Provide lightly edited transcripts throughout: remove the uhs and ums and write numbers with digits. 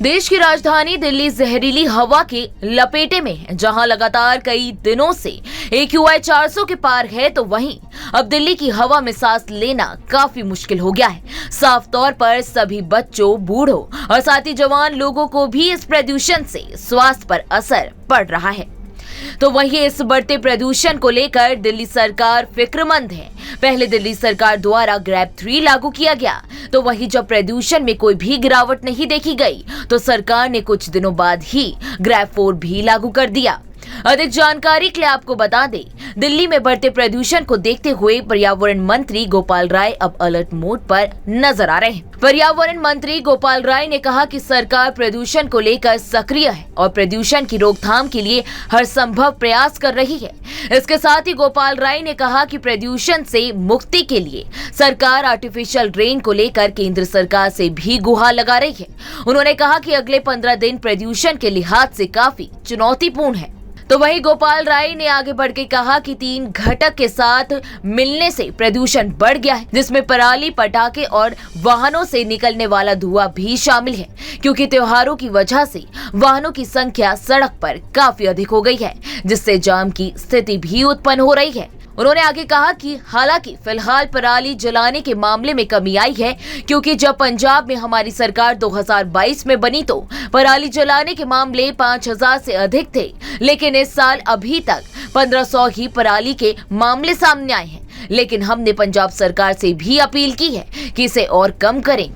देश की राजधानी दिल्ली जहरीली हवा के लपेटे में है, जहां लगातार कई दिनों से AQI 400 के पार है, तो वहीं अब दिल्ली की हवा में सांस लेना काफी मुश्किल हो गया है। साफ तौर पर सभी बच्चों, बूढ़ों और साथ ही जवान लोगों को भी इस प्रदूषण से स्वास्थ्य पर असर पड़ रहा है। तो वहीं इस बढ़ते प्रदूषण को लेकर दिल्ली सरकार फिक्रमंद है। पहले दिल्ली सरकार द्वारा ग्रैब 3 लागू किया गया, तो वहीं जब प्रदूषण में कोई भी गिरावट नहीं देखी गई, तो सरकार ने कुछ दिनों बाद ही ग्रैब 4 भी लागू कर दिया। अधिक जानकारी के लिए आपको बता दें, दिल्ली में बढ़ते प्रदूषण को देखते हुए पर्यावरण मंत्री गोपाल राय अब अलर्ट मोड पर नजर आ रहे हैं। पर्यावरण मंत्री गोपाल राय ने कहा कि सरकार प्रदूषण को लेकर सक्रिय है और प्रदूषण की रोकथाम के लिए हर संभव प्रयास कर रही है। इसके साथ ही गोपाल राय ने कहा कि प्रदूषण से मुक्ति के लिए सरकार आर्टिफिशियल रेन को लेकर केंद्र सरकार से भी गुहार लगा रही है। उन्होंने कहा कि अगले 15 दिन प्रदूषण के लिहाज से काफी चुनौतीपूर्ण है। तो वहीं गोपाल राय ने आगे बढ़ के कहा कि 3 घटक के साथ मिलने से प्रदूषण बढ़ गया है, जिसमें पराली, पटाखे और वाहनों से निकलने वाला धुआं भी शामिल है, क्योंकि त्योहारों की वजह से वाहनों की संख्या सड़क पर काफी अधिक हो गई है, जिससे जाम की स्थिति भी उत्पन्न हो रही है। उन्होंने आगे कहा कि हालांकि फिलहाल पराली जलाने के मामले में कमी आई है, क्योंकि जब पंजाब में हमारी सरकार 2022 में बनी तो पराली जलाने के मामले 5000 से अधिक थे, लेकिन इस साल अभी तक 1500 ही पराली के मामले सामने आए हैं। लेकिन हमने पंजाब सरकार से भी अपील की है कि इसे और कम करें।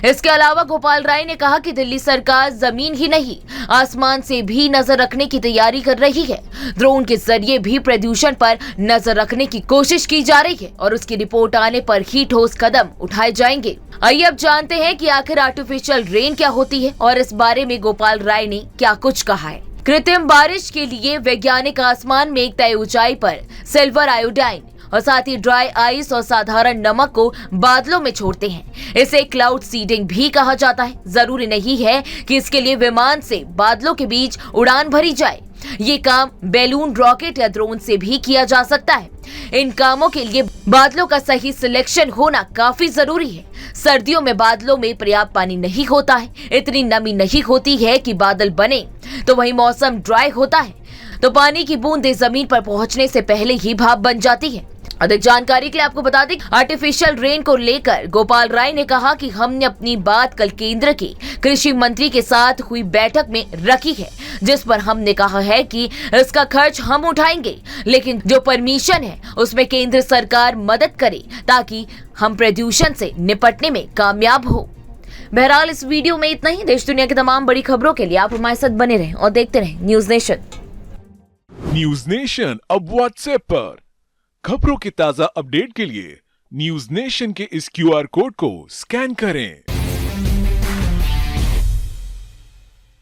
इसके अलावा गोपाल राय ने कहा कि दिल्ली सरकार जमीन ही नहीं, आसमान से भी नजर रखने की तैयारी कर रही है। ड्रोन के जरिए भी प्रदूषण पर नजर रखने की कोशिश की जा रही है और उसकी रिपोर्ट आने पर ही ठोस कदम उठाए जाएंगे। आइए अब जानते हैं कि आखिर आर्टिफिशियल रेन क्या होती है और इस बारे में गोपाल राय ने क्या कुछ कहा है। कृत्रिम बारिश के लिए वैज्ञानिक आसमान में एक तय ऊंचाई पर सिल्वर आयोडाइन और साथ ही ड्राई आइस और साधारण नमक को बादलों में छोड़ते हैं। इसे क्लाउड सीडिंग भी कहा जाता है। जरूरी नहीं है कि इसके लिए विमान से बादलों के बीच उड़ान भरी जाए। ये काम बैलून, रॉकेट या ड्रोन से भी किया जा सकता है। इन कामों के लिए बादलों का सही सिलेक्शन होना काफी जरूरी है। सर्दियों में बादलों में पर्याप्त पानी नहीं होता है, इतनी नमी नहीं होती है कि बादल बने, तो वही मौसम ड्राई होता है, तो पानी की बूंदें जमीन पर पहुंचने से पहले ही भाप बन जाती है। अधिक जानकारी के लिए आपको बता दें, आर्टिफिशियल रेन को लेकर गोपाल राय ने कहा कि हमने अपनी बात कल केंद्र के कृषि मंत्री के साथ हुई बैठक में रखी है, जिस पर हमने कहा है कि इसका खर्च हम उठाएंगे, लेकिन जो परमिशन है उसमें केंद्र सरकार मदद करे ताकि हम प्रदूषण से निपटने में कामयाब हो। बहरहाल इस वीडियो में इतना ही। देश दुनिया की तमाम बड़ी खबरों के लिए आप हमारे साथ बने रहें और देखते रहें न्यूज नेशन। न्यूज नेशन अब व्हाट्सएप पर खबरों के ताजा अपडेट के लिए न्यूज नेशन के इस QR कोड को स्कैन करें।